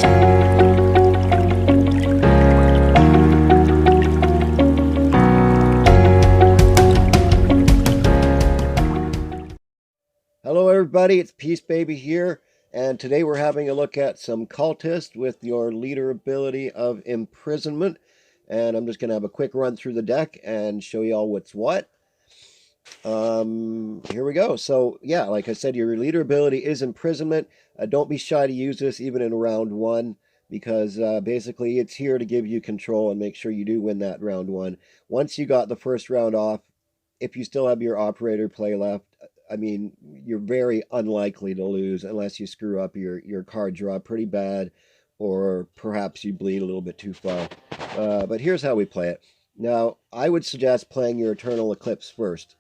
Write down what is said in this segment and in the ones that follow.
Hello everybody, it's Peace Baby here, and today we're having a look at some Cultist with your leader ability of Imprisonment, and I'm just going to have a quick run through the deck and show you all what's what. Here we go. So yeah, like I said, your leader ability is Imprisonment. Don't be shy to use this even in round one, because basically it's here to give you control and make sure you do win that round one. Once you got the first round off, if you still have your operator play left, I mean, you're very unlikely to lose unless you screw up your card draw pretty bad, or perhaps you bleed a little bit too far. But here's how we play it. Now, I would suggest playing your Eternal Eclipse first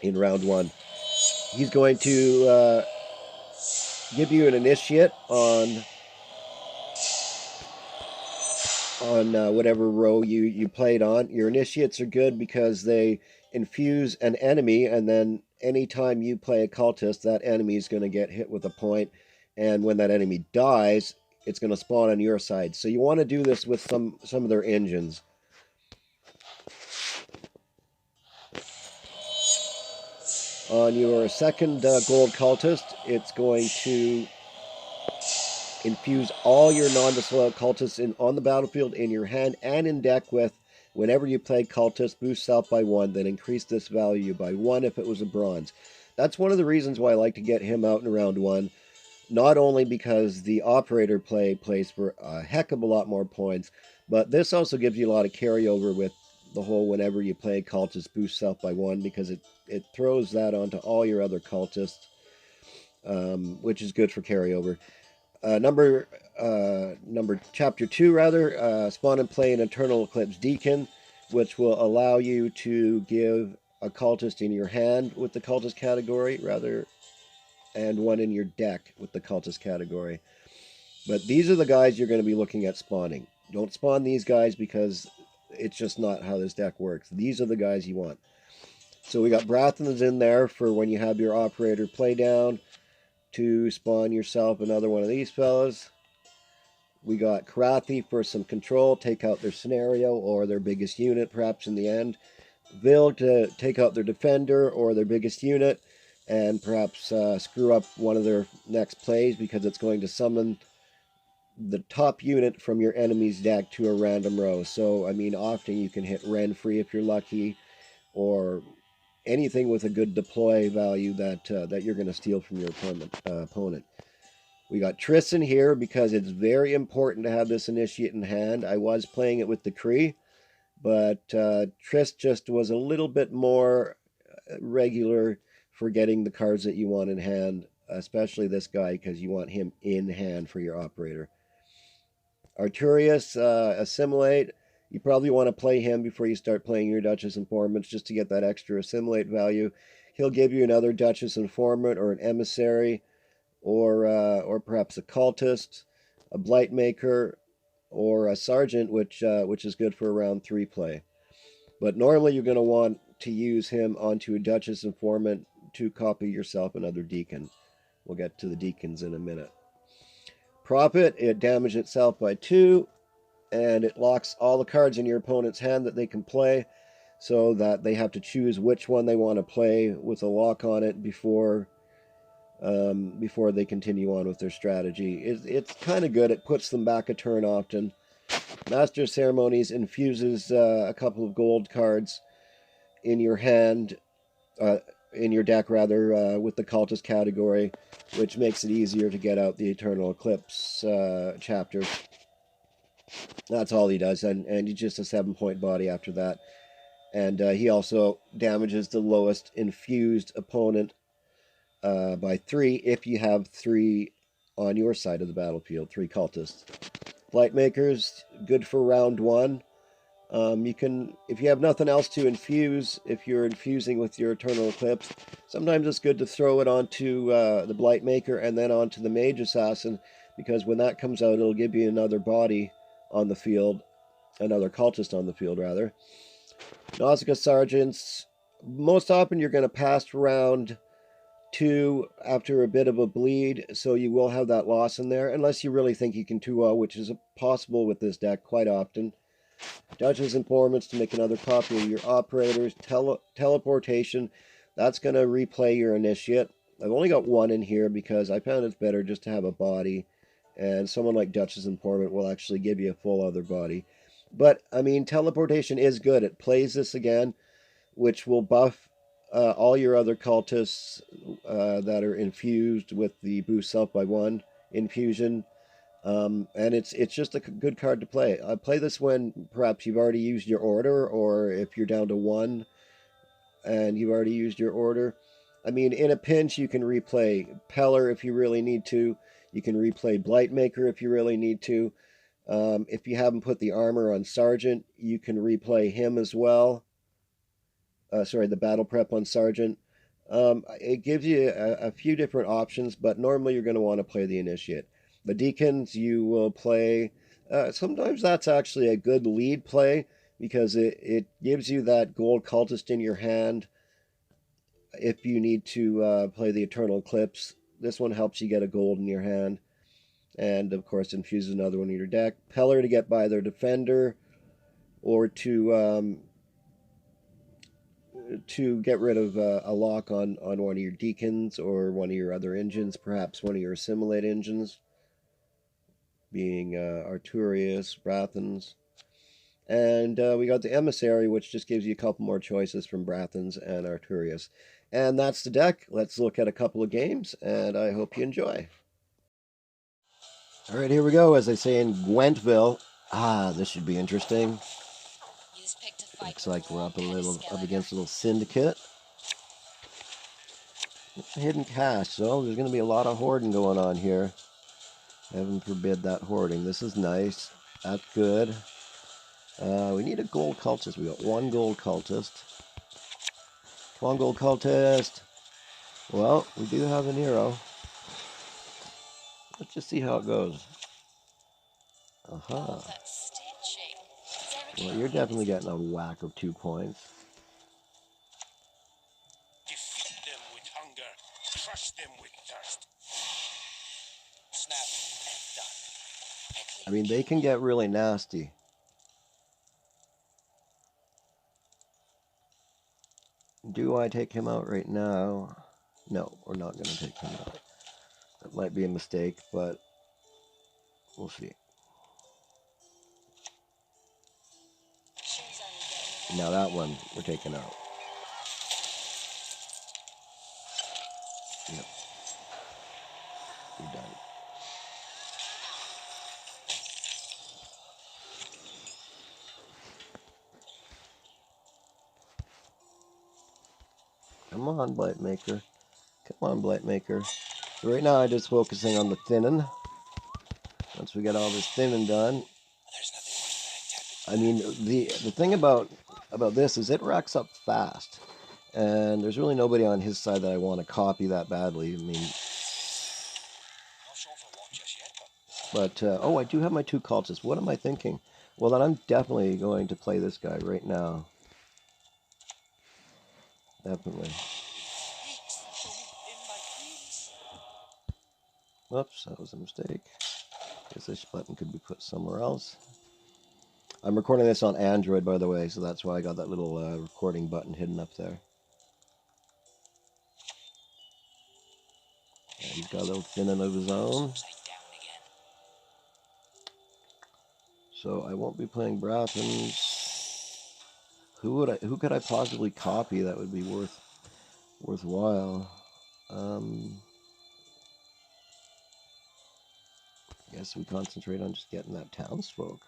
in round one. He's going to give you an initiate on whatever row you played on. Your initiates are good because they infuse an enemy, and then anytime you play a cultist, that enemy is going to get hit with a point, and when that enemy dies, it's going to spawn on your side. So you want to do this with some of their engines. On your second gold cultist, it's going to infuse all your non-disloyal cultists on the battlefield, in your hand, and in deck with, whenever you play cultist, boost self by 1, then increase this value by 1 if it was a bronze. That's one of the reasons why I like to get him out in round 1. Not only because the operator plays for a heck of a lot more points, but this also gives you a lot of carryover with the whole whenever you play cultist, boost self by 1, because it throws that onto all your other cultists, which is good for carryover. Chapter 2, rather, spawn and play an Eternal Eclipse Deacon, which will allow you to give a cultist in your hand with the cultist category, rather, and one in your deck with the cultist category. But these are the guys you're going to be looking at spawning. Don't spawn these guys because it's just not how this deck works. These are the guys you want. So we got Brathens in there for when you have your operator play down, to spawn yourself another one of these fellas. We got Karathi for some control, take out their scenario or their biggest unit perhaps in the end. Vil to take out their defender or their biggest unit, and perhaps screw up one of their next plays because it's going to summon the top unit from your enemy's deck to a random row. So, I mean, often you can hit Renfree if you're lucky, or anything with a good deploy value that you're going to steal from your opponent. We got Tristan here because it's very important to have this initiate in hand. I was playing it with the Kree, but Trist just was a little bit more regular for getting the cards that you want in hand, especially this guy, because you want him in hand for your operator. Arturius, Assimilate. You probably want to play him before you start playing your Duchess Informants, just to get that extra Assimilate value. He'll give you another Duchess Informant or an Emissary, or perhaps a Cultist, a Blightmaker, or a Sergeant, which is good for around 3 play. But normally you're going to want to use him onto a Duchess Informant to copy yourself another Deacon. We'll get to the Deacons in a minute. Prophet, it damages itself by 2. And it locks all the cards in your opponent's hand that they can play, so that they have to choose which one they want to play with a lock on it before they continue on with their strategy. It's kind of good. It puts them back a turn often. Master of Ceremonies infuses a couple of gold cards in your hand, in your deck rather, with the Cultist category, which makes it easier to get out the Eternal Eclipse chapter. That's all he does, and he's just a 7-point body after that. And he also damages the lowest infused opponent by 3 if you have 3 on your side of the battlefield, 3 cultists. Blightmakers, good for round 1. You can, if you have nothing else to infuse, if you're infusing with your Eternal Eclipse, sometimes it's good to throw it onto the Blightmaker and then onto the Mage Assassin, because when that comes out, it'll give you another body on the field, another cultist on the field, rather. Nausicaa Sergeants, most often you're going to pass around 2 after a bit of a bleed, so you will have that loss in there, unless you really think you can 2-0, which is possible with this deck quite often. Duchess Informants to make another copy of your operators. Teleportation, that's going to replay your initiate. I've only got one in here because I found it's better just to have a body, and someone like Duchess Informant will actually give you a full other body. But, I mean, teleportation is good. It plays this again, which will buff all your other cultists that are infused with the boost self by 1 infusion. And it's just a good card to play. Play this when perhaps you've already used your order, or if you're down to 1 and you've already used your order. I mean, in a pinch, you can replay Peller if you really need to. You can replay Blightmaker if you really need to. If you haven't put the armor on Sergeant, you can replay him as well. Sorry, the battle prep on Sergeant. It gives you a few different options, but normally you're going to want to play the Initiate. The Deacons, you will play. Sometimes that's actually a good lead play because it gives you that gold cultist in your hand if you need to play the Eternal Eclipse. This one helps you get a gold in your hand. And, of course, infuses another one in your deck. Peller to get by their Defender, or to get rid of a lock on one of your Deacons or one of your other engines, perhaps one of your Assimilate engines, being Arturius, Brathens. And we got the Emissary, which just gives you a couple more choices from Brathens and Arturius. And that's the deck. Let's look at a couple of games, and I hope you enjoy. All right, here we go, as they say in Gwentville. This should be interesting. Looks like we're up against a little syndicate. It's a hidden cache, so there's going to be a lot of hoarding going on here. Heaven forbid that hoarding. This is nice. That's good. We need a gold cultist. We got 1 gold cultist. 1 gold cultist. Well, we do have an hero. Let's just see how it goes. Aha. Well, you're definitely getting a whack of 2 points. Defeat them with hunger, crush them with thirst. Snap and done. I mean, they can get really nasty. Do I take him out right now? No, we're not going to take him out. That might be a mistake, but we'll see. Now that one we're taking out. Yep. You're done. Come on, Blightmaker. Come on, Blightmaker. So right now I'm just focusing on the thinning. Once we get all this thinning done. I mean, the thing about this is it racks up fast. And there's really nobody on his side that I want to copy that badly. I mean, but, oh, I do have my 2 cultists. What am I thinking? Well, then I'm definitely going to play this guy right now. Definitely. Whoops, that was a mistake. Guess this button could be put somewhere else. I'm recording this on Android, by the way, so that's why I got that little recording button hidden up there. And he's got a little thinning of his own. So I won't be playing Brathens. Who could I possibly copy that would be worthwhile? Guess we concentrate on just getting that townsfolk.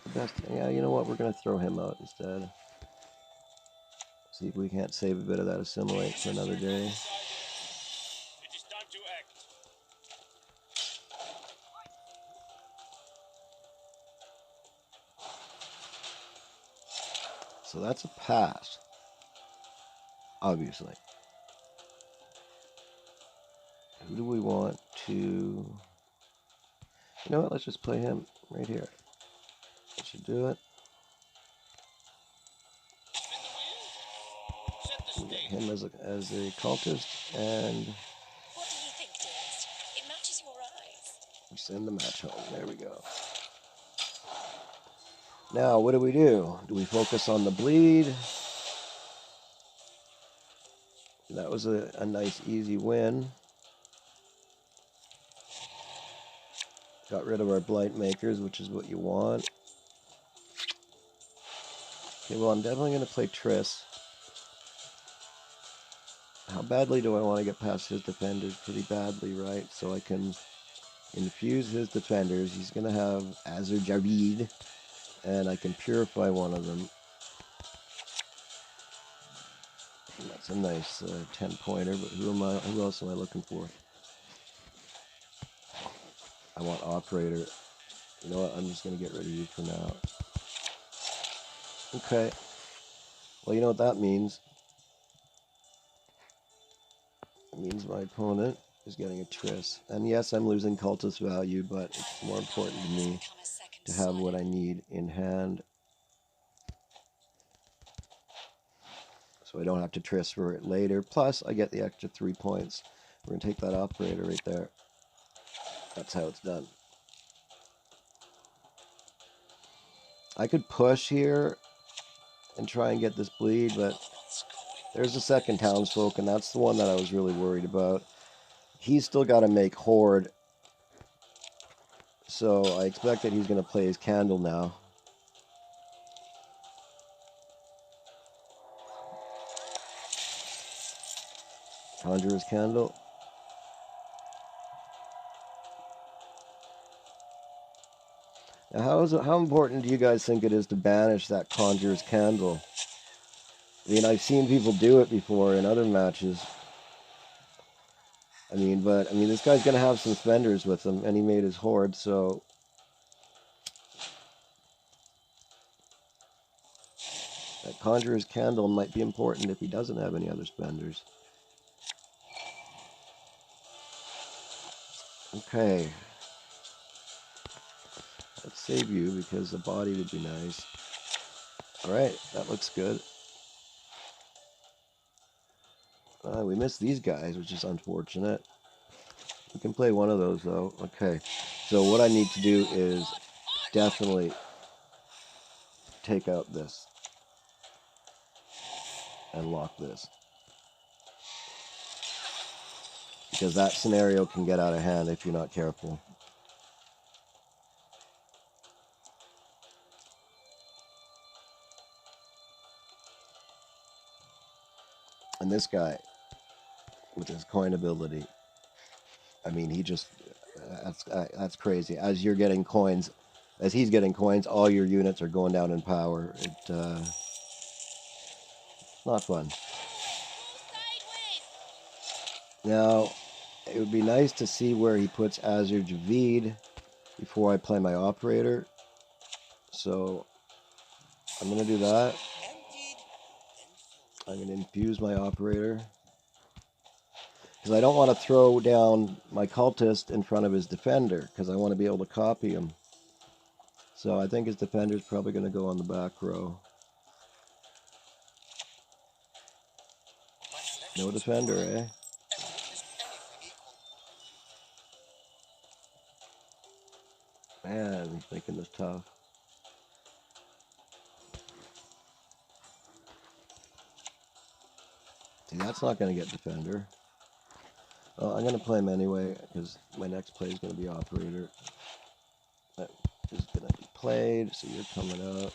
The best. Yeah, you know what? We're gonna throw him out instead. See if we can't save a bit of that assimilate for another day. So that's a pass, obviously. Who do we want to... You know what? Let's just play him right here. That should do it. him as a cultist, and What do you think, dearest? It matches your eyes. we send the match home. There we go. Now, what do? Do we focus on the bleed? That was a nice, easy win. Got rid of our blight makers, which is what you want. Okay, well, I'm definitely going to play Triss. How badly do I want to get past his defenders? Pretty badly, right? So I can infuse his defenders. He's going to have Azur Javid, and I can purify one of them. And that's a nice 10-pointer, but who else am I looking for? I want Operator. You know what? I'm just going to get rid of you for now. Okay. Well, you know what that means? It means my opponent is getting a Triss. And yes, I'm losing Cultist value, but it's more important to me to have what I need in hand, so I don't have to Triss for it later. Plus, I get the extra 3 points. We're going to take that Operator right there. That's how it's done. I could push here and try and get this bleed, but there's the second townsfolk, and that's the one that I was really worried about. He's still got to make Horde, so I expect that he's going to play his Candle now. Conjurer's Candle. Now, how important do you guys think it is to banish that Conjurer's Candle? I mean, I've seen people do it before in other matches. But this guy's going to have some spenders with him, and he made his Horde, so that Conjurer's Candle might be important if he doesn't have any other spenders. Okay. Let's save you because the body would be nice. Alright, that looks good. We missed these guys, which is unfortunate. We can play one of those, though. Okay. So what I need to do is definitely take out this and lock this, because that scenario can get out of hand if you're not careful. And this guy, with his coin ability, he just, that's crazy. As you're getting coins, as he's getting coins, all your units are going down in power. Not fun. Now, it would be nice to see where he puts Azur Javid before I play my Operator. So, I'm going to do that. I'm going to infuse my Operator, because I don't want to throw down my Cultist in front of his Defender, because I want to be able to copy him. So I think his Defender's probably going to go on the back row. No Defender, eh? Man, he's making this tough. See, that's not going to get Defender. Well, I'm going to play him anyway, because my next play is going to be Operator. That is going to be played, so you're coming up.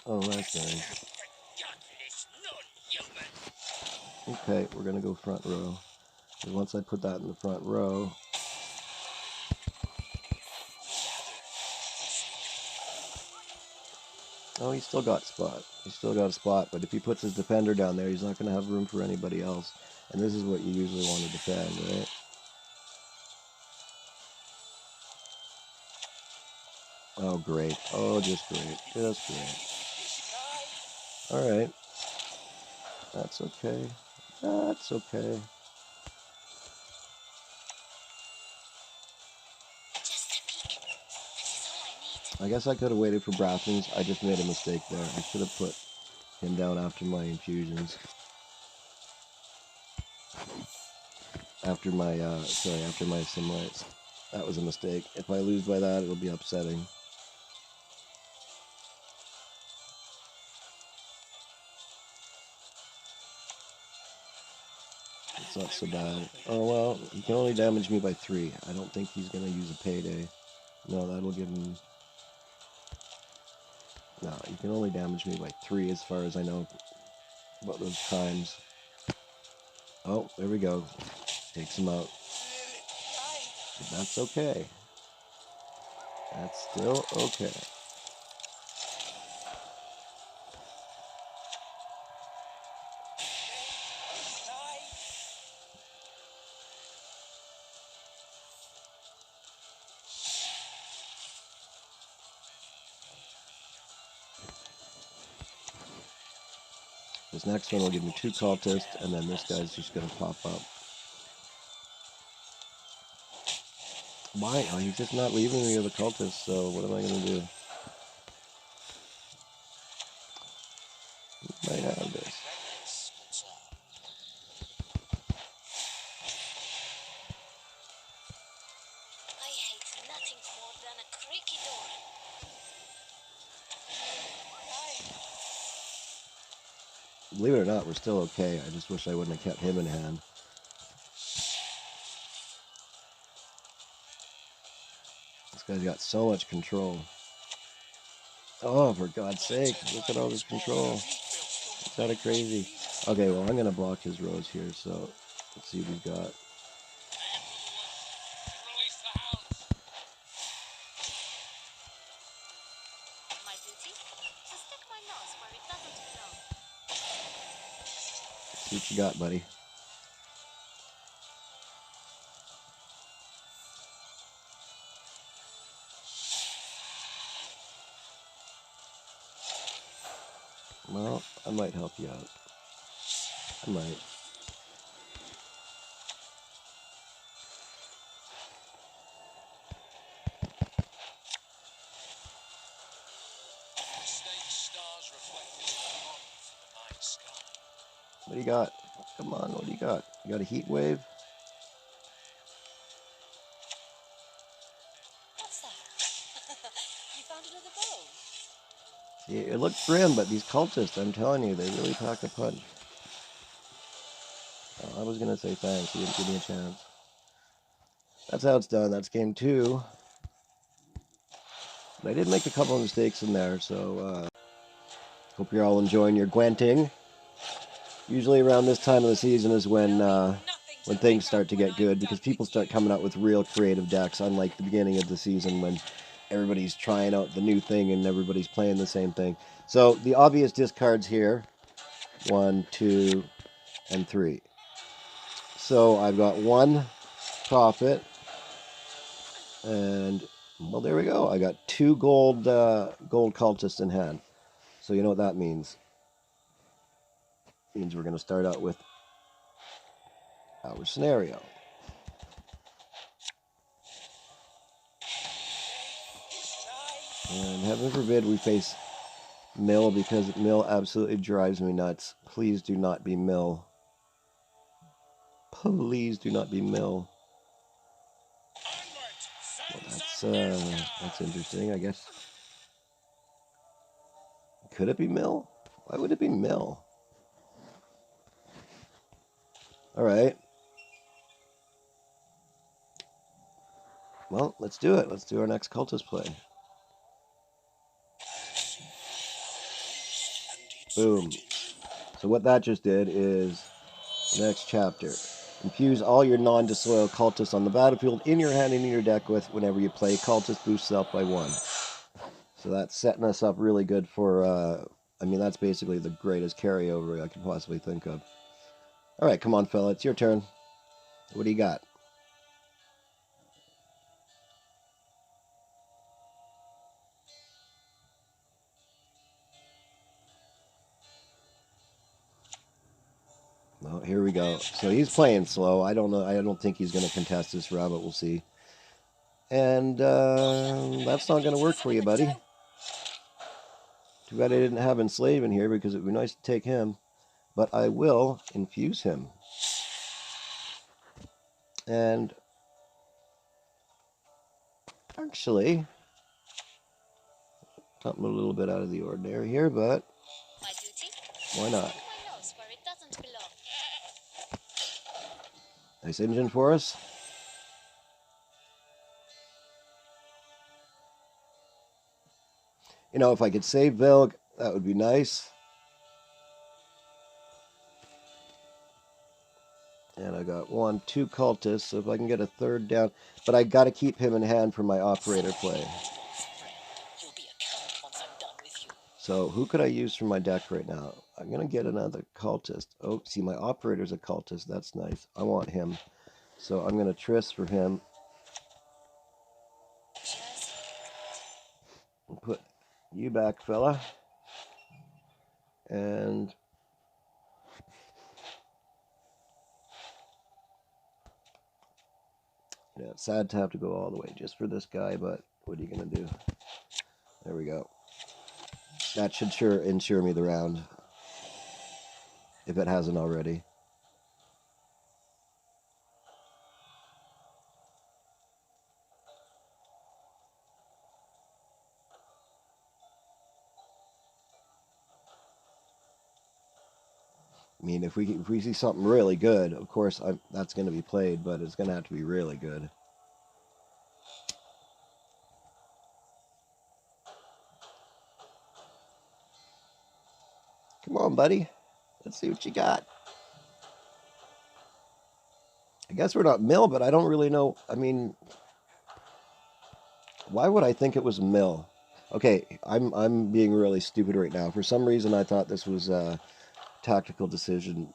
Oh, that's nice. Okay, we're going to go front row. And once I put that in the front row, oh, he's still got spot. He's still got a spot, but if he puts his Defender down there, he's not going to have room for anybody else. And this is what you usually want to defend, right? Oh, great. Oh, just great. Just great. Alright. That's okay. That's okay. I guess I could have waited for Brathens. I just made a mistake there. I should have put him down after my infusions. After my assimilates. That was a mistake. If I lose by that, it'll be upsetting. It's not so bad. Oh, well, he can only damage me by 3. I don't think he's going to use a payday. No, that'll give him... No, he can only damage me by 3 as far as I know about those times. Oh, there we go. Takes him out. But that's okay. That's still okay. This next one will give me 2 cultists, and then this guy's just going to pop up. Why? Oh, he's just not leaving me with a cultist, so what am I going to do? Might have this. I hate nothing more than a creaky door. Believe it or not, we're still okay. I just wish I wouldn't have kept him in hand. This guy's got so much control. Oh, for God's sake, look at all this control. It's kind of crazy. Okay, well, I'm going to block his rows here, so let's see what he's got. My duty? To stick my nose where it doesn't belong. See what you got, buddy. Well, I might help you out. I might. What do you got? Come on, what do you got? You got a heat wave? What's that? You found another bow? See, it looked grim, but these cultists, I'm telling you, they really pack a punch. Oh, I was going to say thanks. You didn't give me a chance. That's how it's done. That's game 2. But I did make a couple of mistakes in there, so hope you're all enjoying your Gwenting. Usually around this time of the season is when things start to get good, because people start coming out with real creative decks, unlike the beginning of the season when everybody's trying out the new thing and everybody's playing the same thing. So the obvious discards here, 1, 2, and 3. So I've got 1 profit, and well, there we go. I got 2 gold cultists in hand. So you know what that means. It means we're going to start out with our scenario. And heaven forbid we face Mill, because Mill absolutely drives me nuts. Please do not be Mill. Please do not be Mill. Well, that's interesting, I guess. Could it be Mill? Why would it be Mill? Alright. Well, let's do it. Let's do our next cultist play. Boom. So what that just did is the next chapter. Infuse all your non-disloyal cultists on the battlefield in your hand and in your deck with whenever you play. Cultist boosts self by 1. So that's setting us up really good for, I mean, that's basically the greatest carryover I could possibly think of. All right, come on, fella. It's your turn. What do you got? Well, here we go. So he's playing slow. I don't know. I don't think he's going to contest this round, but we'll see. And that's not going to work for you, buddy. Too bad I didn't have Enslave in here because it would be nice to take him. But I will infuse him. And actually, something a little bit out of the ordinary here, but My duty? why not? Stick my nose where it doesn't belong. Nice engine for us. You know, if I could save Vilg, that would be nice. And I got 1, 2 cultists, so if I can get a third down. But I got to keep him in hand for my operator play. You'll be a coward once I'm done with you. So who could I use for my deck right now? I'm going to get another cultist. Oh, see, my operator's a cultist. That's nice. I want him. So I'm going to Triss for him. And put you back, fella. And yeah, it's sad to have to go all the way just for this guy, but what are you going to do? There we go. That should sure ensure me the round, if it hasn't already. I mean, if we see something really good, of course that's going to be played, but it's going to have to be really good. Come on, buddy. Let's see what you got. I guess we're not mill, but I don't really know. I mean, why would I think it was mill? Okay, I'm being really stupid right now. For some reason, I thought this was a tactical decision,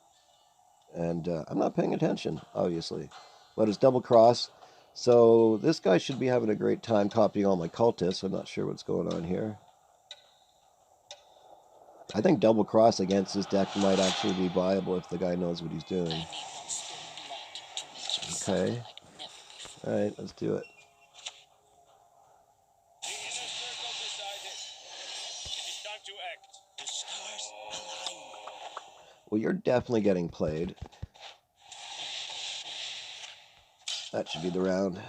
and I'm not paying attention, obviously. But it's double cross, so this guy should be having a great time copying all my cultists. I'm not sure what's going on here. I think double cross against this deck might actually be viable if the guy knows what he's doing. Okay. Alright, let's do it. Well, you're definitely getting played. That should be the round.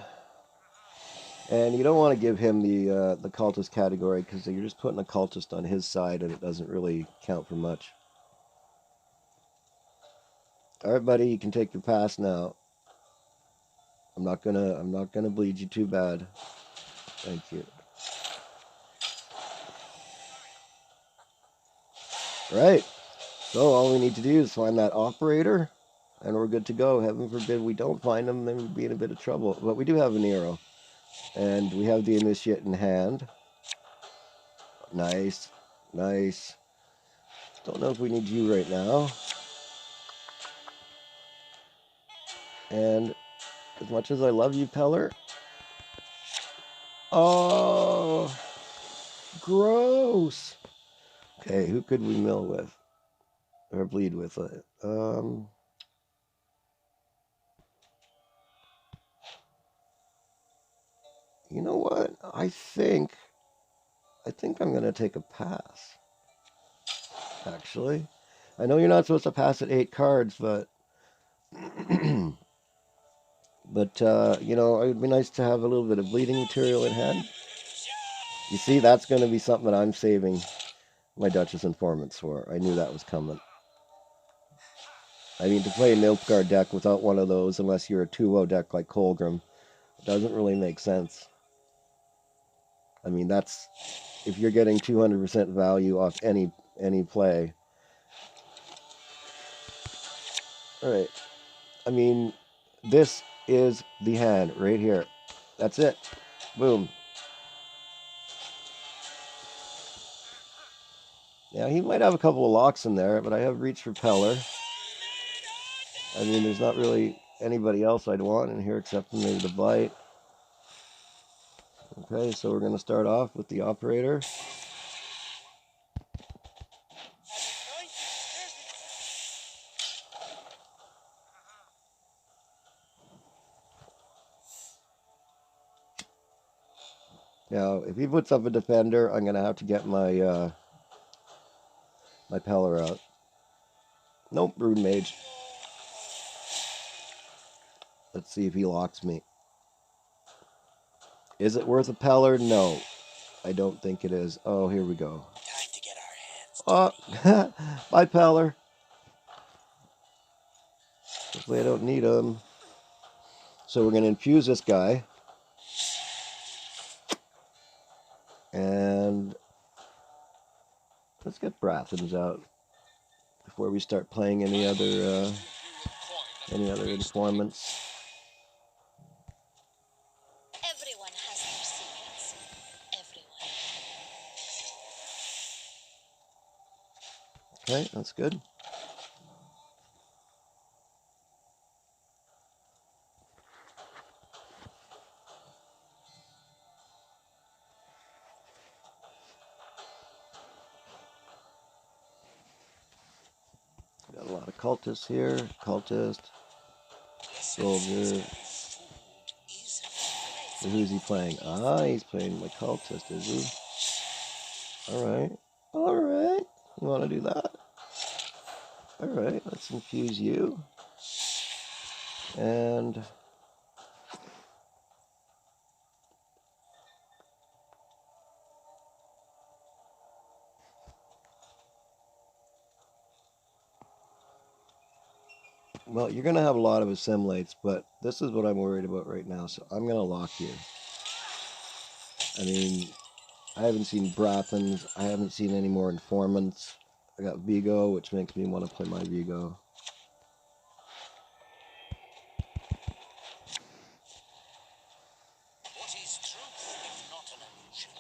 And you don't want to give him the cultist category because you're just putting a cultist on his side and it doesn't really count for much. All right, buddy, you can take your pass now. I'm not gonna bleed you too bad. Thank you. Right. So all we need to do is find that operator, and we're good to go. Heaven forbid we don't find him, then we'd be in a bit of trouble. But we do have an hero, and we have the initiate in hand. Nice, nice. Don't know if we need you right now. And as much as I love you, Peller. Oh, gross. Okay, who could we mill with? Or bleed with? You know what? I think I'm gonna take a pass. Actually, I know you're not supposed to pass at 8 cards, but you know, it would be nice to have a little bit of bleeding material in hand. You see, that's going to be something that I'm saving my Duchess Informants for. I knew that was coming. I mean, to play a Nilfgaard deck without one of those, unless you're a 2-0 deck like Colgrim, doesn't really make sense. I mean, that's if you're getting 200% value off any play. All right. I mean, this is the hand right here. That's it. Boom. Yeah, he might have a couple of locks in there, but I have Reach Repeller. I mean, there's not really anybody else I'd want in here except for maybe the Bite. Okay, so we're going to start off with the operator. Now, if he puts up a defender, I'm gonna have to get my Peller out. Nope, Brood Mage. Let's see if he locks me. Is it worth a Peller? No, I don't think it is. Oh, here we go. Time to get our hands Oh, bye, Peller. Hopefully I don't need him. So we're going to infuse this guy. And let's get Brathens out before we start playing any other informants. Everyone has their secrets. Everyone. Okay, that's good. Got a lot of cultists here. Cultist, soldier. So who's he playing? Ah, he's playing my cultist, is he? Alright. Alright. You want to do that? Alright, let's infuse you. And well, you're going to have a lot of assimilates, but this is what I'm worried about right now, so I'm going to lock you. I mean, I haven't seen Brathens. I haven't seen any more informants. I got Vigo, which makes me want to play my Vigo. What is truth if not an illusion?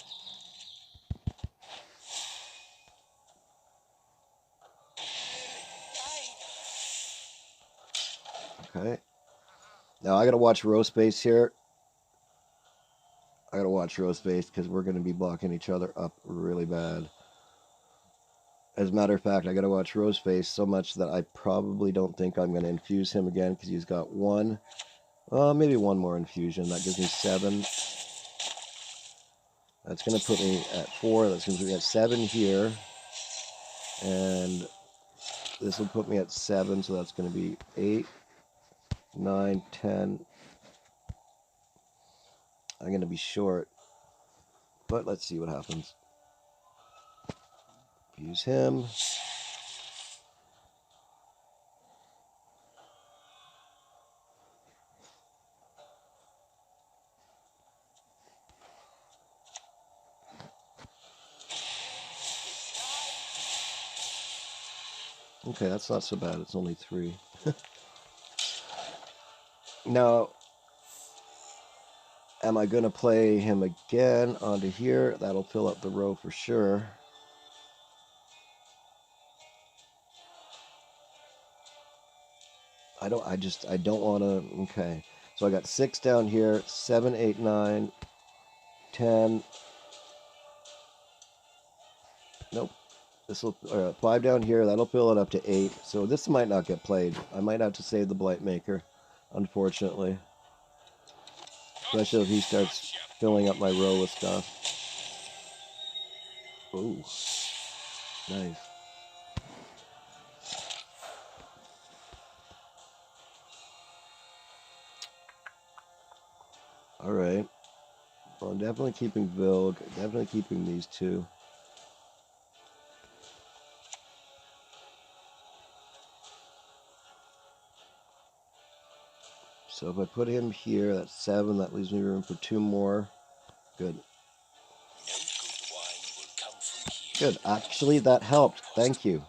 Okay. Now I got to watch row space here. I got to watch row space because we're going to be blocking each other up really bad. As a matter of fact, I got to watch row space so much that I probably don't think I'm going to infuse him again because he's got one. Maybe one more infusion. That gives me 7. That's going to put me at 4. That's going to put me at 7 here. And this will put me at 7, so that's going to be 8, 9, 10. I'm going to be short. But let's see what happens. Use him. Okay, that's not so bad. It's only 3. Now, am I going to play him again onto here? That'll fill up the row for sure. I don't want to. Okay. So I got 6 down here, 7, 8, 9, 10. Nope. This will 5 down here. That'll fill it up to 8. So this might not get played. I might have to save the Blightmaker, unfortunately. Especially if he starts filling up my row with stuff. Ooh. Nice. Alright. Well, I'm definitely keeping Vilg. Definitely keeping these 2. So if I put him here, that's 7. That leaves me room for 2 more. Good. Good. Actually, that helped. Thank you.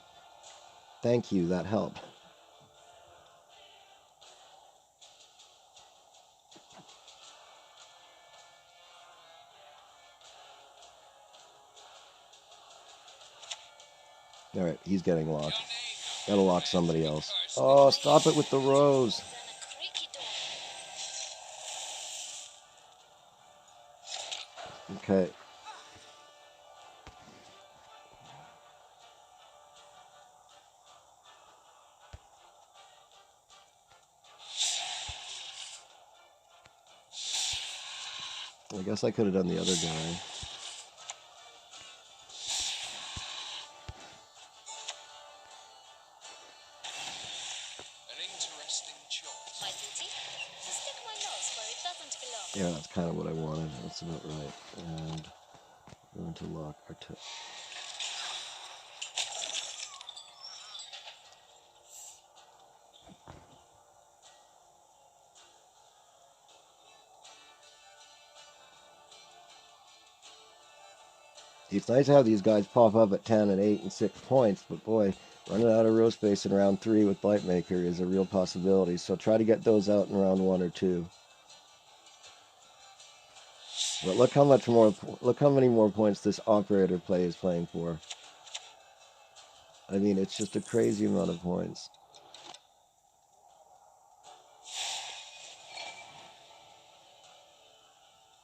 Thank you. That helped. Alright, he's getting locked. Gotta lock somebody else. Oh, stop it with the rows. Okay. I guess I could have done the other guy. An interesting choice. My duty? To stick my nose where it doesn't belong. Yeah, that's kind of what I wanted. That's about right. And we're going to lock our toe. It's nice to have these guys pop up at 10 and 8 and 6 points, but boy, running out of row space in round 3 with Blightmaker is a real possibility. So try to get those out in round 1 or 2. But look how many more points this operator play is playing for. I mean, it's just a crazy amount of points.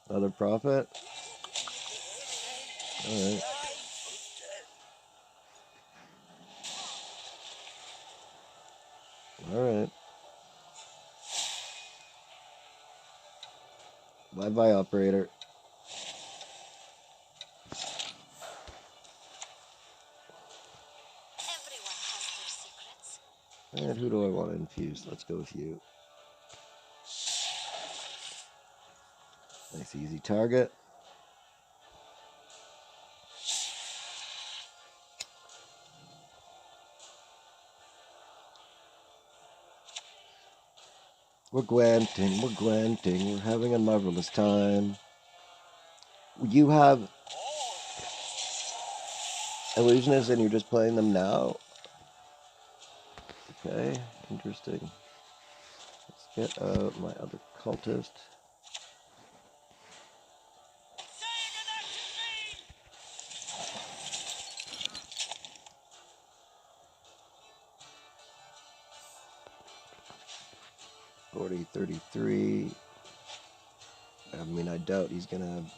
Another profit. All right. All right. Bye-bye, operator. Everyone has their secrets. And who do I want to infuse? Let's go with you. Nice easy target. We're granting, we're having a marvelous time. You have illusionists and you're just playing them now? Okay, interesting. Let's get out my other cultist. Forty, 33. I mean, I doubt he's gonna have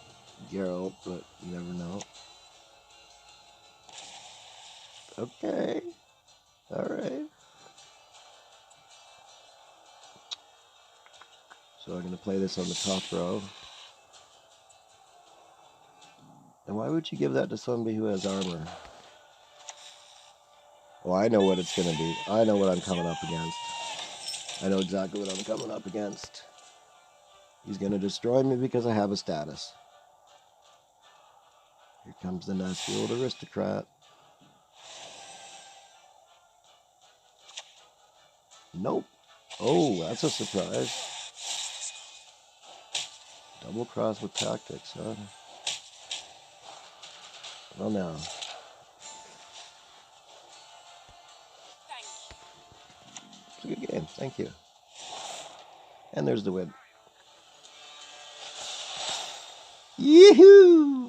Geralt, but you never know. Okay. Alright. So I'm gonna play this on the top row. And why would you give that to somebody who has armor? Oh, I know what it's gonna be. I know what I'm coming up against. I know exactly what I'm coming up against. He's gonna destroy me because I have a status. Here comes the nasty old aristocrat. Nope. Oh, that's a surprise. Double cross with tactics, huh? Well, now. It's a good game. Thank you. And there's the win. Yee-hoo!